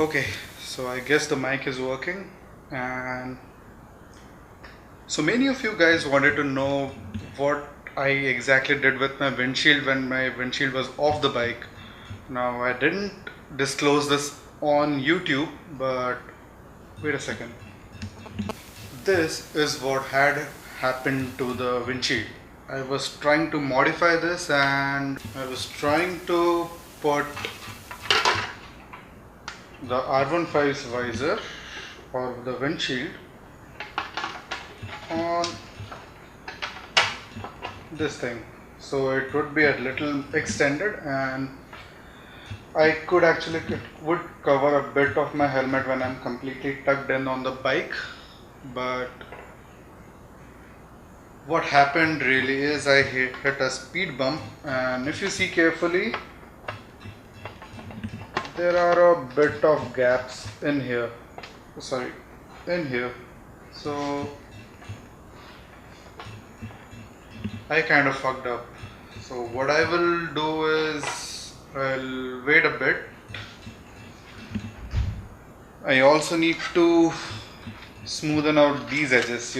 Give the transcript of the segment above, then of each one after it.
Okay, so I guess the mic is working, and so many of you guys wanted to know what I exactly did with my windshield when my windshield was off the bike. Now, I didn't disclose this on YouTube, but wait a second. This is what had happened to the windshield. I was trying to modify this and I was trying to put the R15's visor or the windshield on this thing, so it would be a little extended and I could actually, it would cover a bit of my helmet when I'm completely tucked in on the bike. But what happened really is I hit a speed bump, and if you see carefully, there are a bit of gaps in here, sorry, in here. So I kind of fucked up. So what I will do is I'll wait a bit. I also need to smoothen out these edges,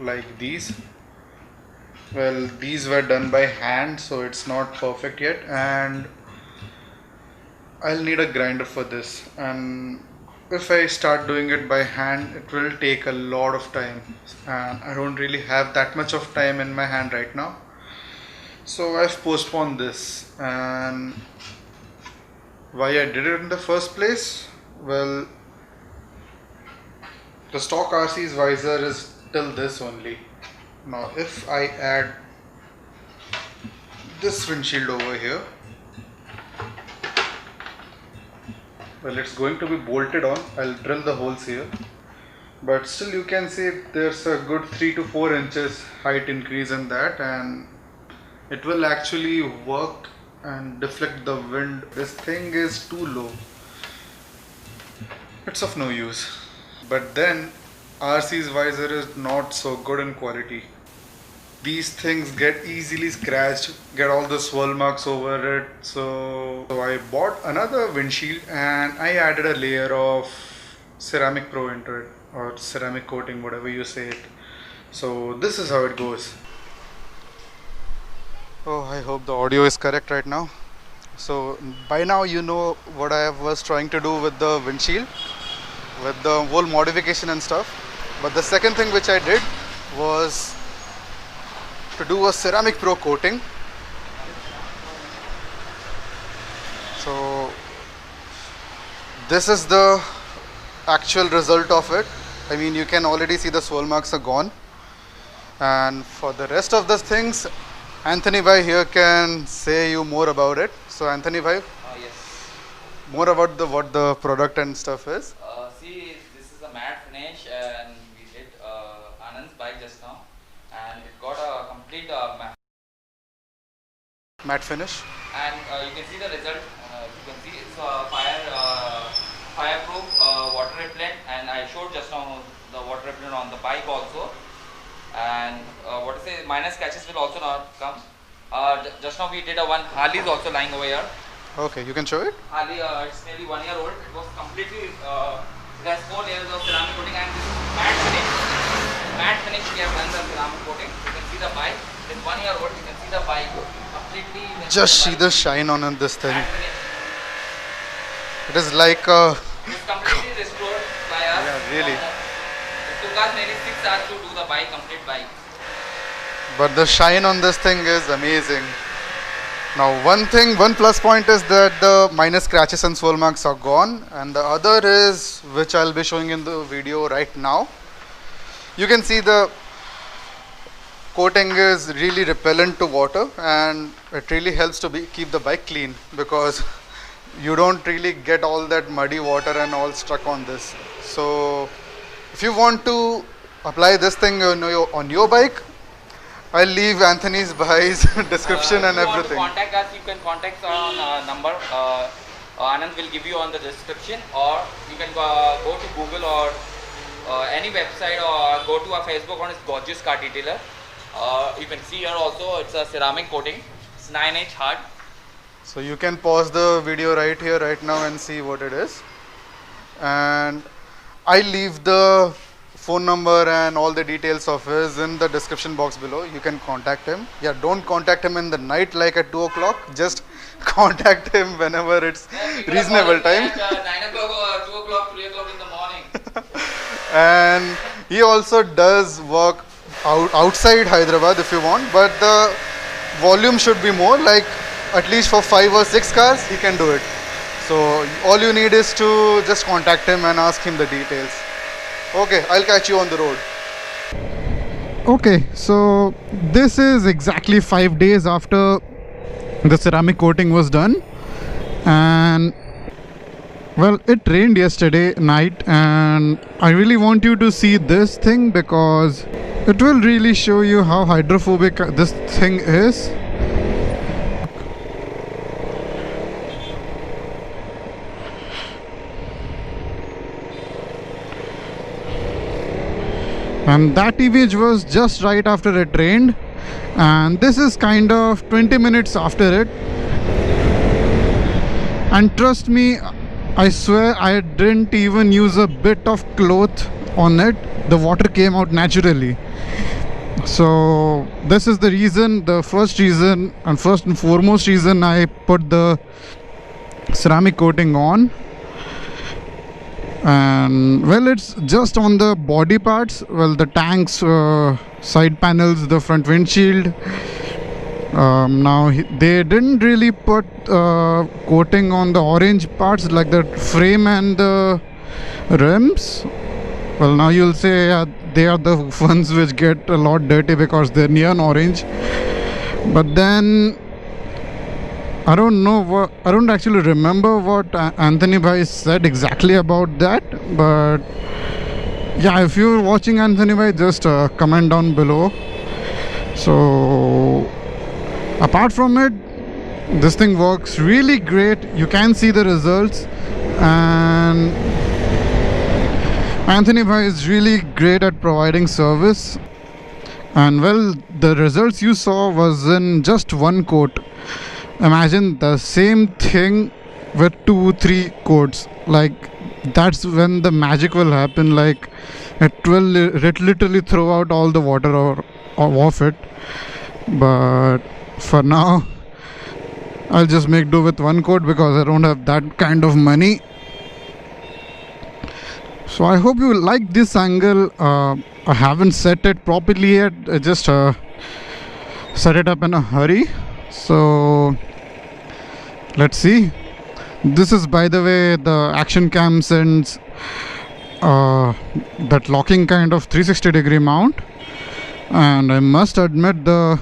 like these. Well, these were done by hand, so it's not perfect yet, and I'll need a grinder for this. And if I start doing it by hand, it will take a lot of time, and I don't really have that much of time in my hand right now. So I've postponed this. And why I did it in the first place? Well, the stock RC's visor is till this only. Now if I add this windshield over here, well, it's going to be bolted on. I'll drill the holes here, but still you can see there's a good 3 to 4 inches height increase in that, and it will actually work and deflect the wind. This thing is too low, it's of no use. But then RC's visor is not so good in quality. These things get easily scratched, get all the swirl marks over it. So I bought another windshield and I added a layer of Ceramic Pro into it, or ceramic coating, whatever you say it. So this is how it goes. Oh, I hope the audio is correct right now. So by now you know what I was trying to do with the windshield, with the whole modification and stuff. But the second thing which I did was to do a Ceramic Pro coating. So this is the actual result of it. I mean, you can already see the swirl marks are gone. And for the rest of the things, Anthony Bhai here can say you more about it. So Anthony Bhai, Yes. more about what the product and stuff is. See, this is a matte finish, and we did Anand's bike just now, and it got a complete Matte finish. and you can see the result. You can see it's a fireproof, water repellent, and I showed just now the water repellent on the bike also. And what to say, minor scratches will also not come. Just now we did a one Harley is also lying over here. Okay, you can show it. Harley, it's nearly 1 year old. It was completely, it has 4 layers of ceramic coating, and this is matte finish. Matte finish we have done the ceramic coating. You can see the bike. It's 1 year old. You can see the bike completely. Just see the shine on this thing. Matte finish. It is like a, It's completely restored by us. Yeah, really. It took us nearly 6 hours to do the bike, complete bike. but the shine on this thing is amazing. Now one plus point is that the minor scratches and swirl marks are gone, and the other is, which I'll be showing in the video right now. You can see the coating is really repellent to water, and it really helps to keep the bike clean, because you don't really get all that muddy water and all stuck on this. So if you want to apply this thing on your bike, I'll leave Anthony's Bhai's description and If you everything. want to contact us, you can contact us on number. Anand will give you on the description, or you can go to Google or any website, or go to our Facebook on its Gorgeous Car Detailer. You can see here also it's a ceramic coating. It's 9-inch hard. So you can pause the video right here, right now, and see what it is. and I leave the phone number and all the details of his in the description box below. You can contact him. Yeah, don't contact him in the night like at 2 o'clock. Just contact him whenever it's reasonable time. At 9 o'clock or 2 o'clock, 3 o'clock in the morning. And he also does work outside Hyderabad if you want, but the volume should be more, like at least for 5 or 6 cars he can do it. So all you need is to just contact him and ask him the details. Okay, I'll catch you on the road. Okay, so this is exactly 5 days after the ceramic coating was done, and well, it rained yesterday night, and I really want you to see this thing because it will really show you how hydrophobic this thing is. And that image was just right after it rained, and this is kind of 20 minutes after it. And trust me, I swear I didn't even use a bit of cloth on it. The water came out naturally. So this is the reason, the first reason and first and foremost reason I put the ceramic coating on. And well, it's just on the body parts, well, the tanks, side panels, the front windshield. Now they didn't really put coating on the orange parts like the frame and the rims. Well, now you'll say they are the ones which get a lot dirty because they're neon orange. But then I don't actually remember what Anthony Bhai said exactly about that, but yeah, if you're watching Anthony Bhai, just comment down below. So apart from it, this thing works really great. You can see the results, and Anthony Bhai is really great at providing service. And well, the results you saw was in just one coat. Imagine the same thing with 2-3 coats. Like, that's when the magic will happen. Like, it will literally throw out all the water off it. But for now, I'll just make do with one coat because I don't have that kind of money. So I hope you like this angle. I haven't set it properly yet. I just set it up in a hurry. So let's see. This is, by the way, the action cam sends that locking kind of 360-degree mount, and I must admit the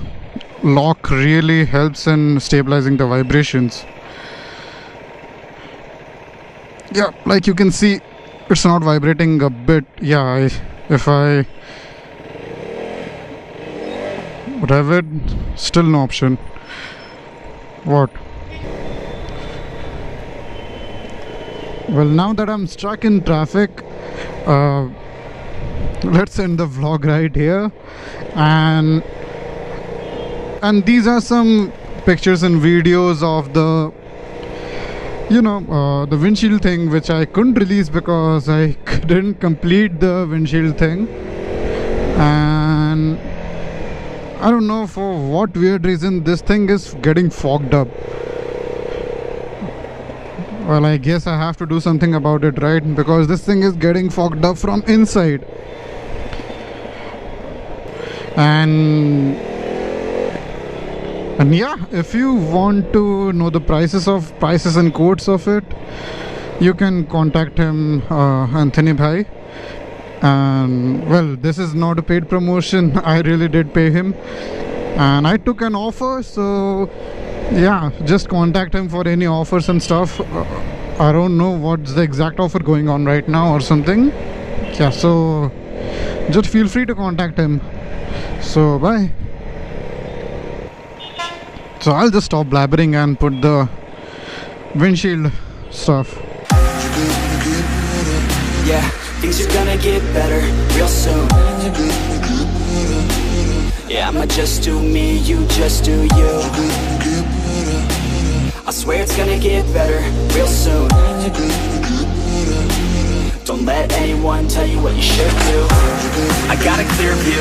lock really helps in stabilizing the vibrations. Yeah, like you can see, it's not vibrating a bit. Yeah, if I rev it, still no option. What? Well, now that I'm stuck in traffic, let's end the vlog right here. And these are some pictures and videos of the, the windshield thing, which I couldn't release because I couldn't complete the windshield thing. And I don't know for what weird reason this thing is getting fogged up. Well, I guess I have to do something about it, right? Because this thing is getting fogged up from inside. And yeah, if you want to know the prices and quotes of it, you can contact him, Anthony Bhai. And well, this is not a paid promotion. I really did pay him, and I took an offer. So yeah, just contact him for any offers and stuff. I don't know what's the exact offer going on right now or something. Yeah, so just feel free to contact him. So bye. So I'll just stop blabbering and put the windshield stuff. Yeah, things are gonna get better real soon. Yeah, I'ma just do me, you just do you. I swear it's gonna get better real soon. Don't let anyone tell you what you should do. I got a clear view,